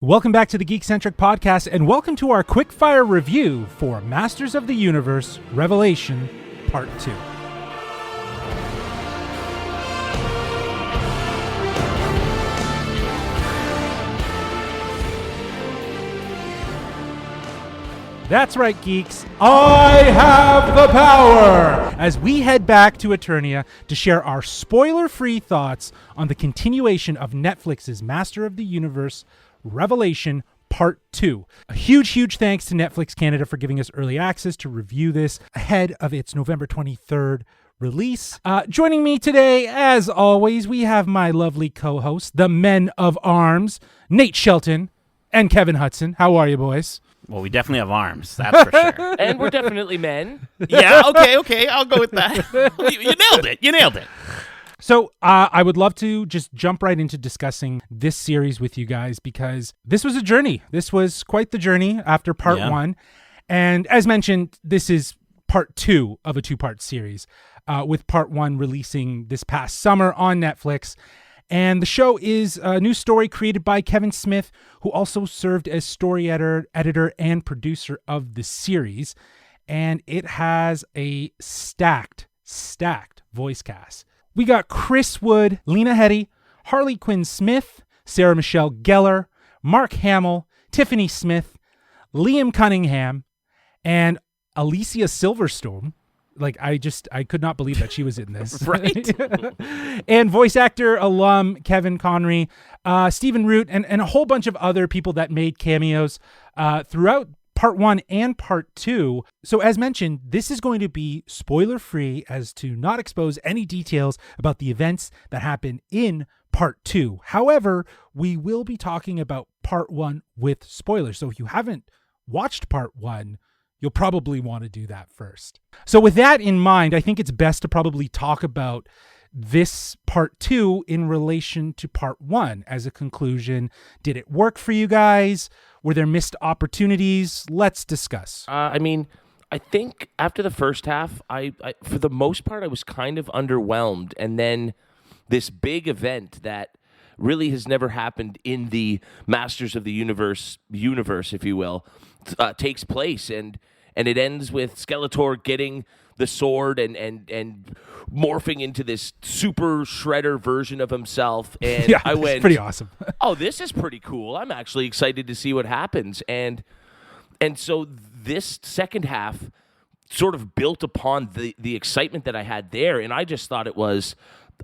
Welcome back to the Geekcentric podcast, and welcome to our quick-fire review for Masters of the Universe Revelation Part 2. That's right, geeks. I have the power! As we head back to Eternia to share our spoiler-free thoughts on the continuation of Netflix's Master of the Universe Revelation Part 2. A huge thanks to Netflix Canada for giving us early access to review this ahead of its November 23rd release. Joining me today, as always, we have my lovely co-hosts, the Men of Arms, Nate Shelton and Kevin Hudson. How are you, boys? Well, we definitely have arms, that's for sure. And we're definitely men. Yeah, okay, I'll go with that. You nailed it. So I would love to just jump right into discussing this series with you guys because this was a journey. This was quite the journey after part one. And as mentioned, this is part 2 of a 2-part series, with part 1 releasing this past summer on Netflix. And the show is a new story created by Kevin Smith, who also served as story editor and producer of the series. And it has a stacked voice cast. We got Chris Wood, Lena Headey, Harley Quinn Smith, Sarah Michelle Gellar, Mark Hamill, Tiffany Smith, Liam Cunningham, and Alicia Silverstone. Like, I could not believe that she was in this. Right? And voice actor alum Kevin Connery, Stephen Root, and a whole bunch of other people that made cameos throughout Part 1 and Part 2. So as mentioned, this is going to be spoiler-free as to not expose any details about the events that happen in Part 2. However, we will be talking about Part 1 with spoilers. So if you haven't watched Part 1, you'll probably want to do that first. So with that in mind, I think it's best to probably talk about this Part 2 in relation to Part 1 as a conclusion. Did it work for you guys? Were there missed opportunities? Let's discuss. I think after the first half, I for the most part, I was kind of underwhelmed. And then this big event that really has never happened in the Masters of the universe, if you will, takes place. And it ends with Skeletor getting the sword and morphing into this super shredder version of himself. And yeah, I went, it's pretty awesome. oh, this is pretty cool. I'm actually excited to see what happens. And so this second half sort of built upon the excitement that I had there. And I just thought it was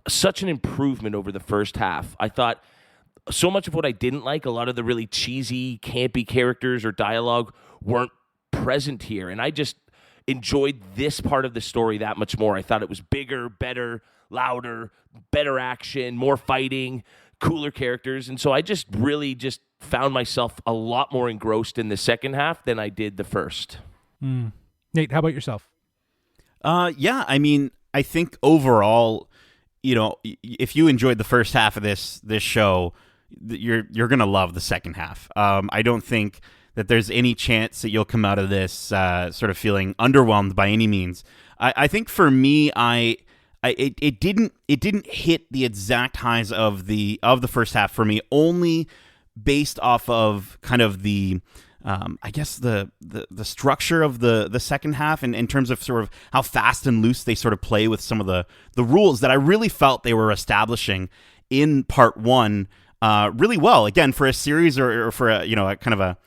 such an improvement over the first half. I thought so much of what I didn't like, a lot of the really cheesy, campy characters or dialogue weren't present here. And I just enjoyed this part of the story that much more. I thought it was bigger, better, louder, better action, more fighting, cooler characters. And so I just really found myself a lot more engrossed in the second half than I did the first. Nate, how about yourself? Yeah, I think overall, if you enjoyed the first half of this show, you're gonna love the second half. I don't think that there's any chance that you'll come out of this sort of feeling underwhelmed by any means. I think for me, it didn't hit the exact highs of the first half for me, only based off of kind of the I guess the structure of the second half, and in terms of sort of how fast and loose they sort of play with some of the rules that I really felt they were establishing in Part 1 really well. Again, for a series or for a kind of a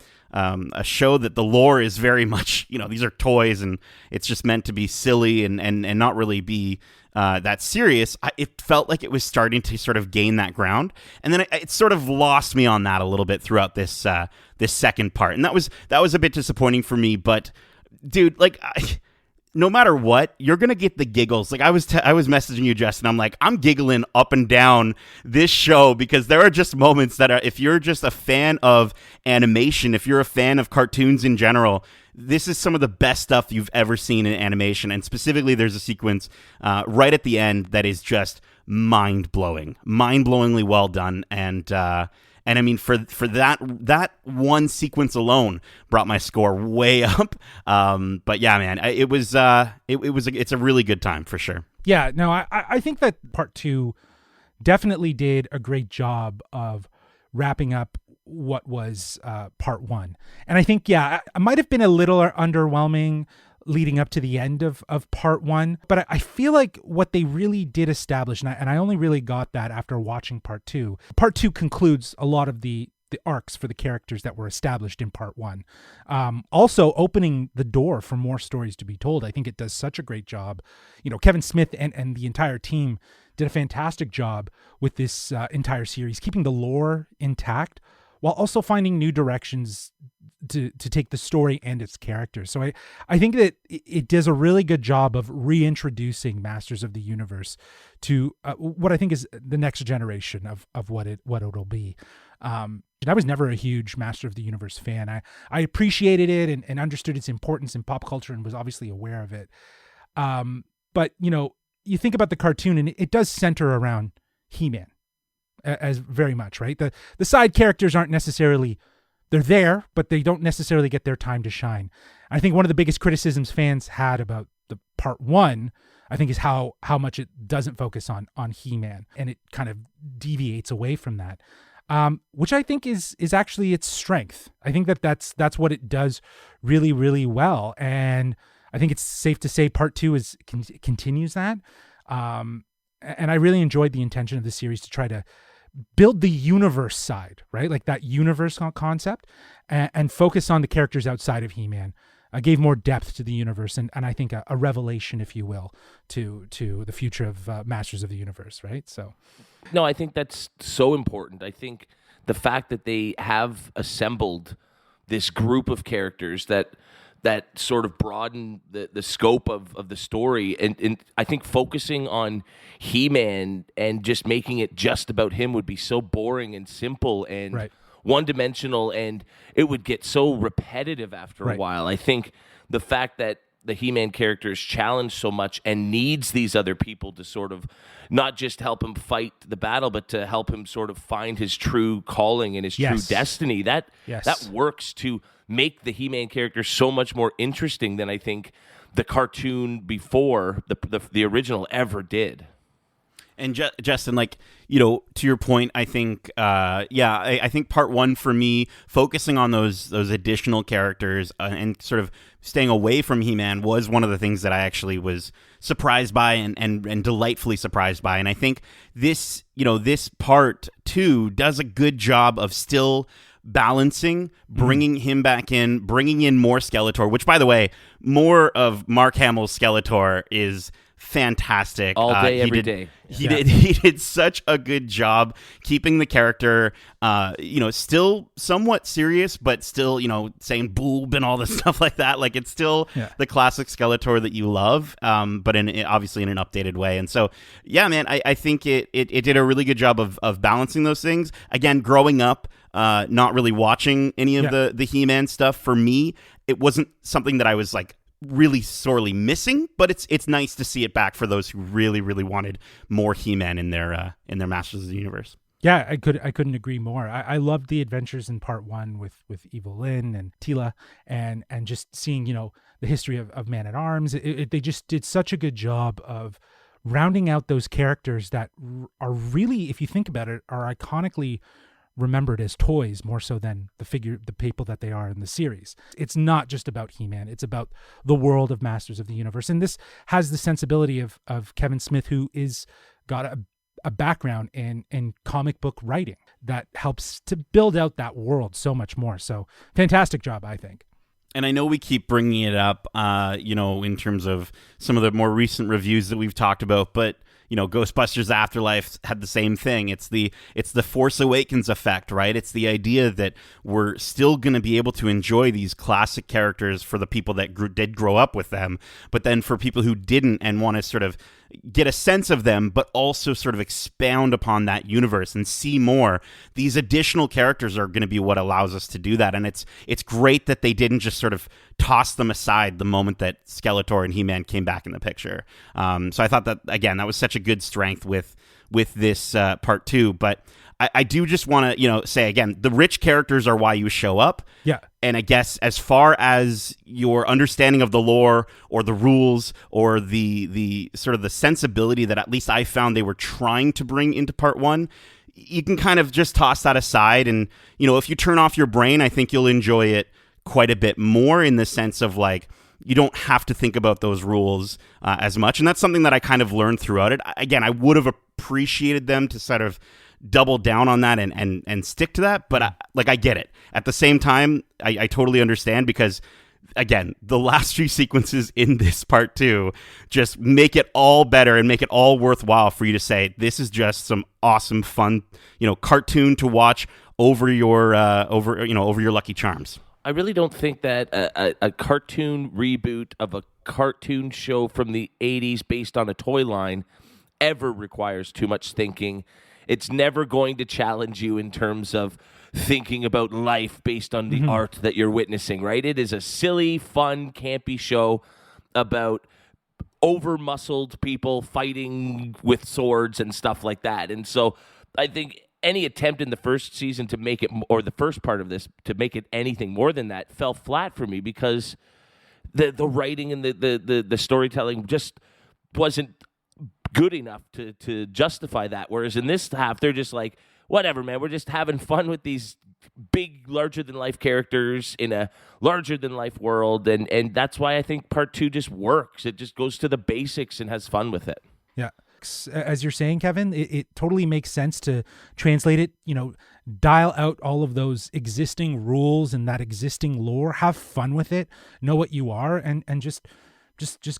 show that the lore is very much, these are toys and it's just meant to be silly and not really be that serious. It felt like it was starting to sort of gain that ground, and then it sort of lost me on that a little bit throughout this second part, and that was a bit disappointing for me. But dude, no matter what, you're gonna get the giggles. Like I was messaging you, Justin. I'm like, I'm giggling up and down this show because there are just moments that are, if you're just a fan of animation, if you're a fan of cartoons in general, this is some of the best stuff you've ever seen in animation. And specifically, there's a sequence right at the end that is just mind-blowingly well done. And I mean, for that one sequence alone brought my score way up. But yeah, man, it's a really good time for sure. Yeah, no, I think that Part 2 definitely did a great job of wrapping up what was part one. And I think, yeah, it might have been a little underwhelming leading up to the end of part one. But I feel like what they really did establish, and I only really got that after watching part two. Part two concludes a lot of the arcs for the characters that were established in part one. Also opening the door for more stories to be told. I think it does such a great job. You know, Kevin Smith and the entire team did a fantastic job with this entire series, keeping the lore intact while also finding new directions to take the story and its characters. So I think that it does a really good job of reintroducing Masters of the Universe to what I think is the next generation of what it'll be. I was never a huge Master of the Universe fan. I appreciated it and understood its importance in pop culture and was obviously aware of it. But, you know, you think about the cartoon and it does center around He-Man as very much, right? The side characters aren't necessarily, they're there, but they don't necessarily get their time to shine. I think one of the biggest criticisms fans had about the part one, I think, is how much it doesn't focus on He-Man, and it kind of deviates away from that. Which I think is actually its strength. I think that's what it does really, really well. And I think it's safe to say part two continues that. And I really enjoyed the intention of the series to try to build the universe side, right? Like that universe concept and focus on the characters outside of He-Man. Gave more depth to the universe and I think a revelation, if you will, to the future of Masters of the Universe, right? So, no, I think that's so important. I think the fact that they have assembled this group of characters that sort of broaden the scope of the story, and I think focusing on He-Man and just making it just about him would be so boring and simple and right. one-dimensional, and it would get so repetitive after a while. I think the fact that the He-Man character is challenged so much and needs these other people to sort of not just help him fight the battle, but to help him sort of find his true calling and his true destiny. That works to make the He-Man character so much more interesting than I think the cartoon before the original ever did. And Justin, like, you know, to your point, I think, I think part one for me, focusing on those additional characters and sort of staying away from He-Man was one of the things that I actually was surprised by and delightfully surprised by. And I think this part two does a good job of still balancing, bringing him back in, bringing in more Skeletor, which, by the way, more of Mark Hamill's Skeletor is fantastic. All day, every day. He did such a good job keeping the character, still somewhat serious, but still, saying boob and all this stuff like that. Like, it's still the classic Skeletor that you love, but obviously in an updated way. And so, yeah, man, I think it did a really good job of balancing those things. Again, growing up, not really watching any of the He-Man stuff, for me, it wasn't something that I was like really sorely missing, but it's nice to see it back for those who really, really wanted more He-Man in their Masters of the Universe. Yeah, I couldn't agree more. I loved the adventures in part one with Evil Lyn and Tila and just seeing, the history of Man-at-Arms. They just did such a good job of rounding out those characters that are really, if you think about it, are iconically remembered as toys more so than the people that they are in the series. It's not just about He-Man, it's about the world of Masters of the Universe. And this has the sensibility of Kevin Smith, who is got a background in comic book writing that helps to build out that world so much more. So fantastic job, I think. And I know we keep bringing it up, in terms of some of the more recent reviews that we've talked about, but Ghostbusters Afterlife had the same thing. It's the Force Awakens effect, right? It's the idea that we're still going to be able to enjoy these classic characters for the people that did grow up with them, but then for people who didn't and want to sort of get a sense of them, but also sort of expound upon that universe and see more. These additional characters are going to be what allows us to do that. And it's great that they didn't just sort of toss them aside the moment that Skeletor and He-Man came back in the picture. So I thought that, again, that was such a good strength with this part two. But I do just want to, say again, the rich characters are why you show up. Yeah. And I guess as far as your understanding of the lore or the rules or the sort of the sensibility that at least I found they were trying to bring into part one, you can kind of just toss that aside. And, if you turn off your brain, I think you'll enjoy it quite a bit more, in the sense of like, you don't have to think about those rules as much. And that's something that I kind of learned throughout it. Again, I would have appreciated them to sort of double down on that and stick to that. But I get it. At the same time, I totally understand, because again, the last few sequences in this part 2 just make it all better and make it all worthwhile for you to say, this is just some awesome, fun, cartoon to watch over your Lucky Charms. I really don't think that a cartoon reboot of a cartoon show from the 80s based on a toy line ever requires too much thinking. It's never going to challenge you in terms of thinking about life based on the art that you're witnessing, right? It is a silly, fun, campy show about over-muscled people fighting with swords and stuff like that. And so I think any attempt in the first season to make it, or the first part of this, to make it anything more than that fell flat for me, because the writing and the storytelling just wasn't good enough to justify that. Whereas in this half, they're just like, whatever, man, we're just having fun with these big, larger-than-life characters in a larger-than-life world, and that's why I think part 2 just works. It just goes to the basics and has fun with it. Yeah. As you're saying, Kevin, it totally makes sense to translate it, dial out all of those existing rules and that existing lore, have fun with it, know what you are, and just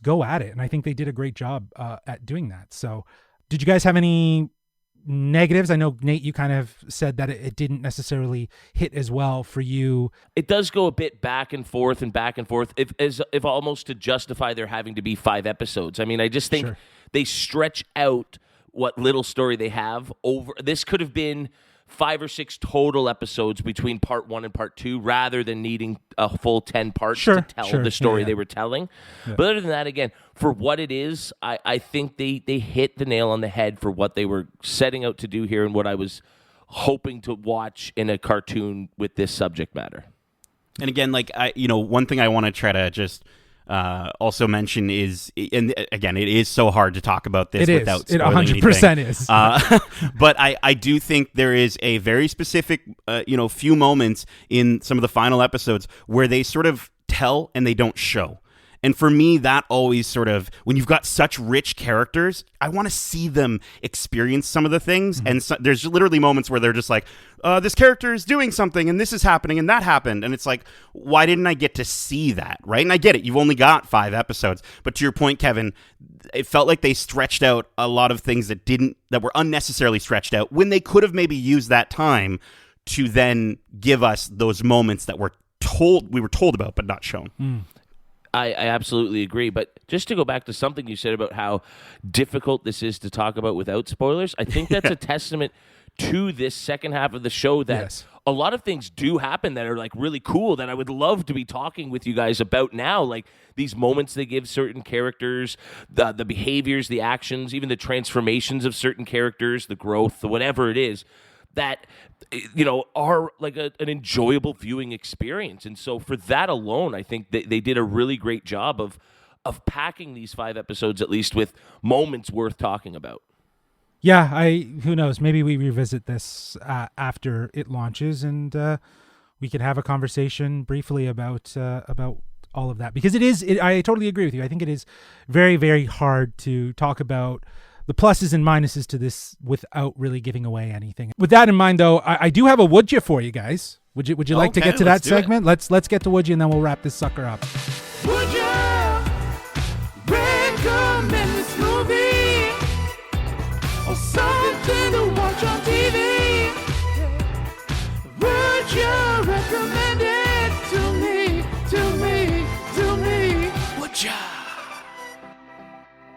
go at it. And I think they did a great job at doing that. So did you guys have any negatives? I know, Nate, you kind of said that it didn't necessarily hit as well for you. It does go a bit back and forth, if almost to justify there having to be 5 episodes. I mean, I just think they stretch out what little story they have over. This could have been 5 or 6 total episodes between part 1 and part 2, rather than needing a full 10 parts to tell the story they were telling. Yeah. But other than that, again, for what it is, I think they hit the nail on the head for what they were setting out to do here, and what I was hoping to watch in a cartoon with this subject matter. And again, like, one thing I want to try to just also mention is, and again, it is so hard to talk about this without spoiling anything. It 100% is. But I do think there is a very specific, few moments in some of the final episodes where they sort of tell and they don't show. And for me, that always sort of, when you've got such rich characters, I want to see them experience some of the things. Mm-hmm. And so, there's literally moments where they're just like, this character is doing something and this is happening and that happened. And it's like, why didn't I get to see that? Right. And I get it. You've only got 5 episodes. But to your point, Kevin, it felt like they stretched out a lot of things that were unnecessarily stretched out, when they could have maybe used that time to then give us those moments that we were told about, but not shown. Mm. I absolutely agree. But just to go back to something you said about how difficult this is to talk about without spoilers, I think that's a testament to this second half of the show, that a lot of things do happen that are like really cool, that I would love to be talking with you guys about now. Like these moments they give certain characters, the behaviors, the actions, even the transformations of certain characters, the growth, the whatever it is, that are like an enjoyable viewing experience. And so for that alone, I think they did a really great job of packing these 5 episodes, at least, with moments worth talking about. Yeah, who knows? Maybe we revisit this after it launches, and we could have a conversation briefly about all of that, because I totally agree with you. I think it is very, very hard to talk about the pluses and minuses to this without really giving away anything. With that in mind, though, I do have a would you for you guys. Would you like to get to that segment? Let's get to would you, and then we'll wrap this sucker up. Would you recommend this movie or something to watch on TV? Would you recommend it to me? Would you?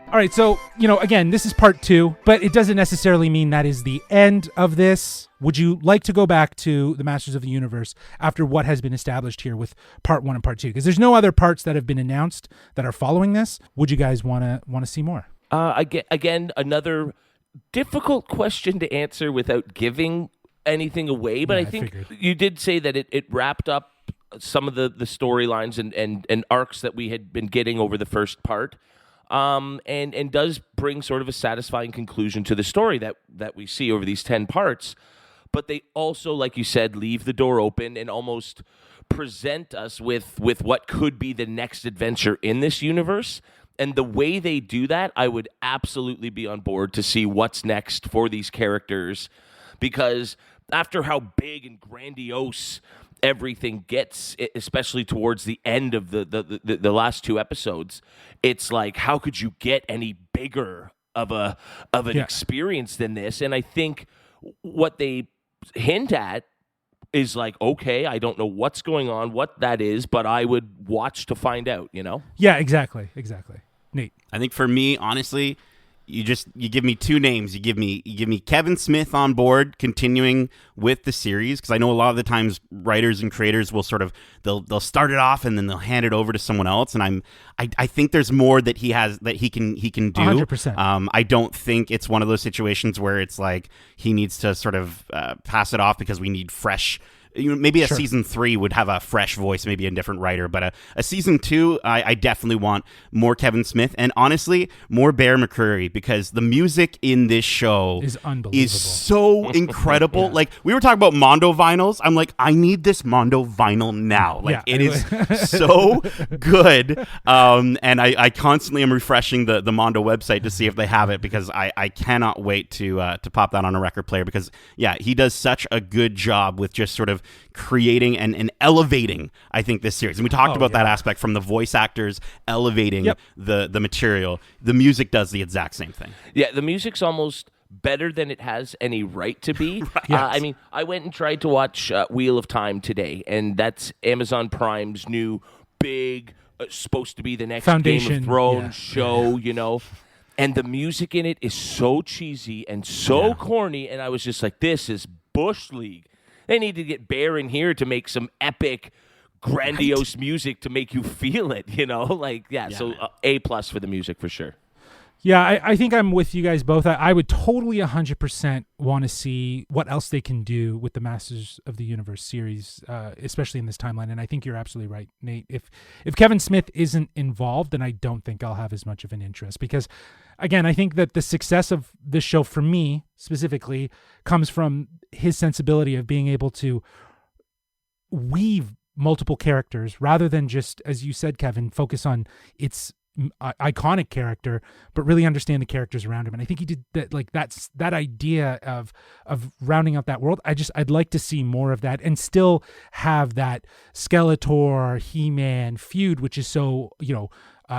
All right, so, again, this is part 2, but it doesn't necessarily mean that is the end of this. Would you like to go back to the Masters of the Universe after what has been established here with part 1 and part 2? Because there's no other parts that have been announced that are following this. Would you guys want to see more? Again, another difficult question to answer without giving anything away, but I think you did say that it wrapped up some of the storylines and arcs that we had been getting over the first part. and does bring sort of a satisfying conclusion to the story that we see over these 10 parts. But they also, like you said, leave the door open and almost present us with what could be the next adventure in this universe. And the way they do that, I would absolutely be on board to see what's next for these characters, because after how big and grandiose everything gets, especially towards the end of the last 2 episodes, it's like, how could you get any bigger of an experience than this? And I think what they hint at is like, okay, I don't know what's going on, what that is, but I would watch to find out, you know? Yeah, exactly. Nate. I think for me, honestly, you give me 2 names. You give me Kevin Smith on board, continuing with the series, because I know a lot of the times writers and creators will sort of they'll start it off and then they'll hand it over to someone else, and I think there's more that he can do. 100%. I don't think it's one of those situations where it's like he needs to sort of pass it off because we need fresh. Maybe a season 3 would have a fresh voice, maybe a different writer, but a season 2, I definitely want more Kevin Smith, and honestly, more Bear McCreary, because the music in this show is unbelievable, is so incredible. Like, we were talking about Mondo vinyls. I'm like, I need this Mondo vinyl now. Like, it is so good. And I constantly am refreshing the Mondo website to see if they have it, because I cannot wait to pop that on a record player, because he does such a good job with just sort of creating and elevating, I think, this series. And we talked about that aspect, from the voice actors elevating the material. The music does the exact same thing. Yeah, the music's almost better than it has any right to be. Right. I mean, I went and tried to watch Wheel of Time today, and that's Amazon Prime's new big, supposed to be the next Foundation Game of Thrones show, you know. And the music in it is so cheesy and so corny, and I was just like, this is Bush League. They need to get Bear in here to make some epic, grandiose music to make you feel it, you know? Like, so A+ for the music for sure. Yeah, I think I'm with you guys both. I would totally 100% want to see what else they can do with the Masters of the Universe series, especially in this timeline. And I think you're absolutely right, Nate. If Kevin Smith isn't involved, then I don't think I'll have as much of an interest, because, again, I think that the success of this show for me specifically comes from his sensibility of being able to weave multiple characters rather than just, as you said, Kevin, focus on its iconic character, but really understand the characters around him. And I think he did that. Like, that's that idea of rounding out that world. I'd like to see more of that, and still have that Skeletor He-Man feud, which is so,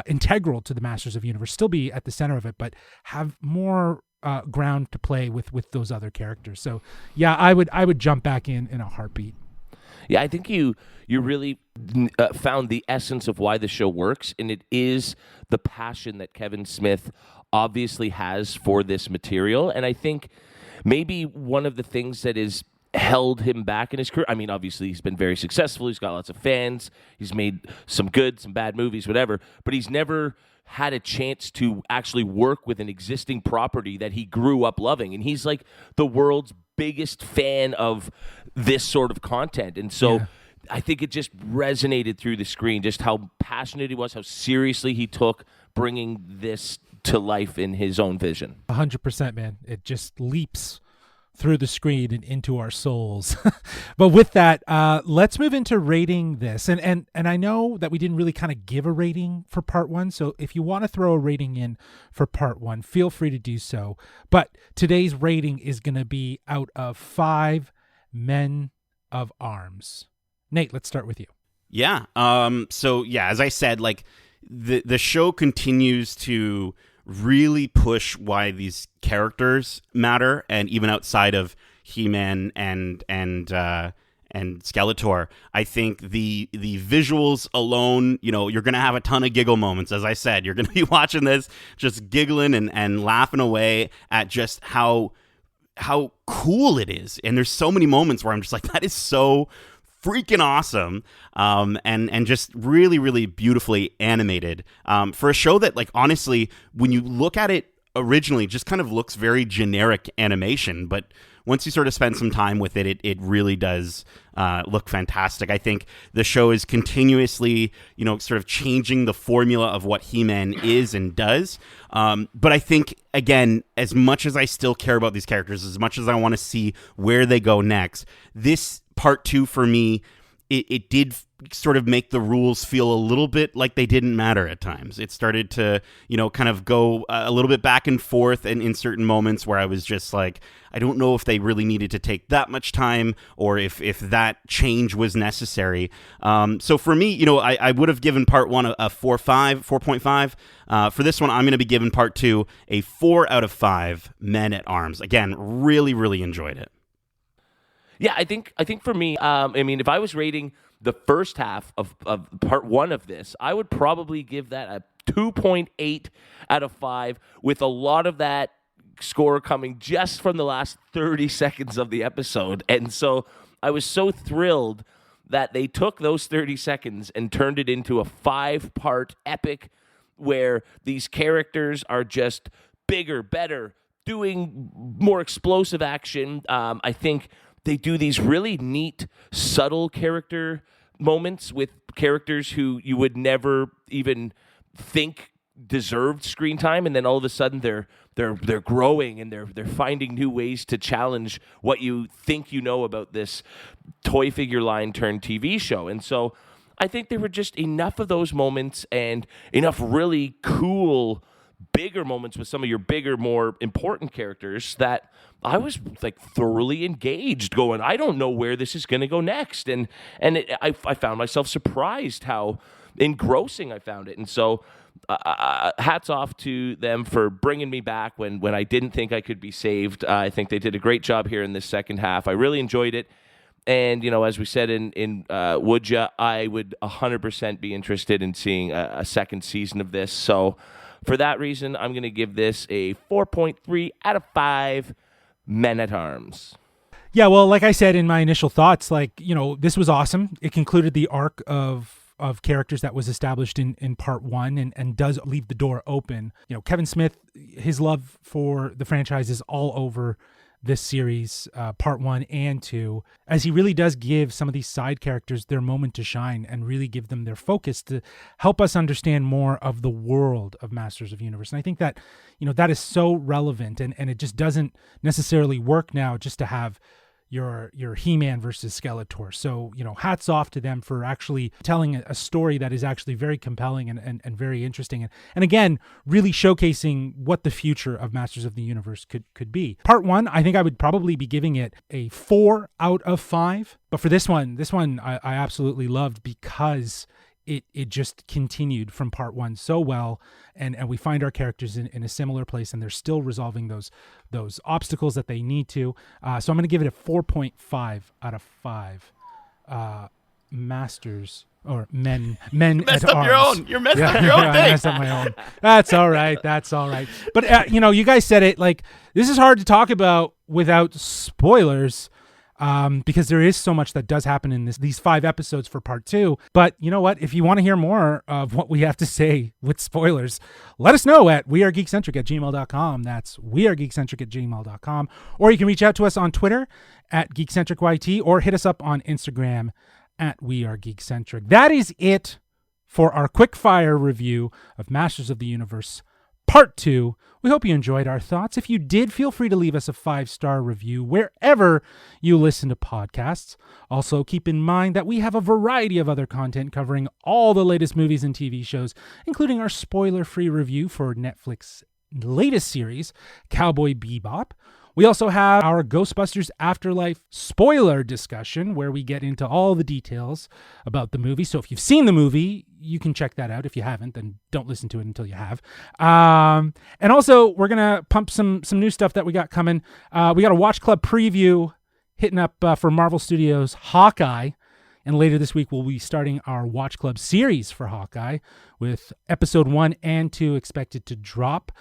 integral to the Masters of the Universe, still be at the center of it, but have more ground to play with those other characters. So yeah, I would jump back in a heartbeat. Yeah, I think you really found the essence of why the show works, and it is the passion that Kevin Smith obviously has for this material. And I think maybe one of the things that has held him back in his career, I mean, obviously he's been very successful, he's got lots of fans, he's made some good, some bad movies, whatever, but he's never had a chance to actually work with an existing property that he grew up loving. And he's like the world's biggest fan of this sort of content. And so I think it just resonated through the screen, just how passionate he was, how seriously he took bringing this to life in his own vision. 100%, man. It just leaps through the screen and into our souls. But with that, let's move into rating this. And I know that we didn't really kind of give a rating for part 1. So if you want to throw a rating in for part 1, feel free to do so. But today's rating is going to be out of 5 men of arms. Nate, let's start with you. Yeah. As I said, like, the show continues to really push why these characters matter, and even outside of He-Man and Skeletor, I think the visuals alone, you're gonna have a ton of giggle moments. As I said, you're gonna be watching this just giggling and laughing away at just how cool it is. And there's so many moments where I'm just like, that is so freaking awesome, and just really, really beautifully animated, for a show that, like, honestly, when you look at it originally, just kind of looks very generic animation, but once you sort of spend some time with it, it really does look fantastic. I think the show is continuously, sort of changing the formula of what He-Man is and does. But I think, again, as much as I still care about these characters, as much as I want to see where they go next, this part 2 for me, it did sort of make the rules feel a little bit like they didn't matter at times. It started to, kind of go a little bit back and forth, and in certain moments where I was just like, I don't know if they really needed to take that much time or if that change was necessary. So for me, I would have given part 1 a 4.5. For this one, I'm going to be giving part 2 a 4 out of 5 Men at Arms. Again, really, really enjoyed it. Yeah, I think for me, if I was rating the first half of part 1 of this, I would probably give that a 2.8 out of 5, with a lot of that score coming just from the last 30 seconds of the episode. And so I was so thrilled that they took those 30 seconds and turned it into a 5-part epic where these characters are just bigger, better, doing more explosive action. I think they do these really neat, subtle character moments with characters who you would never even think deserved screen time, and then all of a sudden they're growing and they're finding new ways to challenge what you think about this toy figure line turned TV show. And so I think there were just enough of those moments and enough really cool bigger moments with some of your bigger, more important characters that I was like thoroughly engaged, going, I don't know where this is going to go next. And I found myself surprised how engrossing I found it. And so hats off to them for bringing me back when I didn't think I could be saved. I think they did a great job here in this second half. I really enjoyed it. And, as we said in Would Ya, I would 100% be interested in seeing a second season of this. So for that reason, I'm going to give this a 4.3 out of 5 Men at Arms. Yeah, well, like I said in my initial thoughts, this was awesome. It concluded the arc of characters that was established in part 1 and does leave the door open. Kevin Smith, his love for the franchise is all over this series, part 1 and 2, as he really does give some of these side characters their moment to shine and really give them their focus to help us understand more of the world of Masters of the Universe. And I think that, that is so relevant, and it just doesn't necessarily work now just to have your He-Man versus Skeletor. So, hats off to them for actually telling a story that is actually very compelling and very interesting. And again, really showcasing what the future of Masters of the Universe could be. Part 1, I think I would probably be giving it a 4 out of 5. But for this one I absolutely loved because it just continued from part 1 so well, and we find our characters in a similar place, and they're still resolving those obstacles that they need to. So I'm going to give it a 4.5 out of 5. Masters or men messed at up arms. your own. You're messed up your own thing. I messed up my own. That's all right. But you guys said it. Like, this is hard to talk about without spoilers. Because there is so much that does happen in these 5 episodes for part 2. But you know what? If you want to hear more of what we have to say with spoilers, let us know at wearegeekcentric@gmail.com. That's wearegeekcentric@gmail.com. Or you can reach out to us on Twitter at GeekcentricYT, or hit us up on Instagram at wearegeekcentric. That is it for our quick fire review of Masters of the Universe Part 2. We hope you enjoyed our thoughts. If you did, feel free to leave us a 5-star review wherever you listen to podcasts. Also, keep in mind that we have a variety of other content covering all the latest movies and TV shows, including our spoiler-free review for Netflix's latest series, Cowboy Bebop. We also have our Ghostbusters Afterlife spoiler discussion, where we get into all the details about the movie. So if you've seen the movie, you can check that out. If you haven't, then don't listen to it until you have. And also, we're going to pump some new stuff that we got coming. We got a Watch Club preview hitting up for Marvel Studios' Hawkeye. And later this week, we'll be starting our Watch Club series for Hawkeye, with episode 1 and 2 expected to drop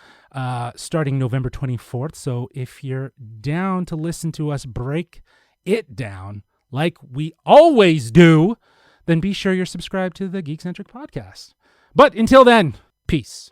starting November 24th. So if you're down to listen to us break it down like we always do, then be sure you're subscribed to the Geekcentric podcast. But until then, peace.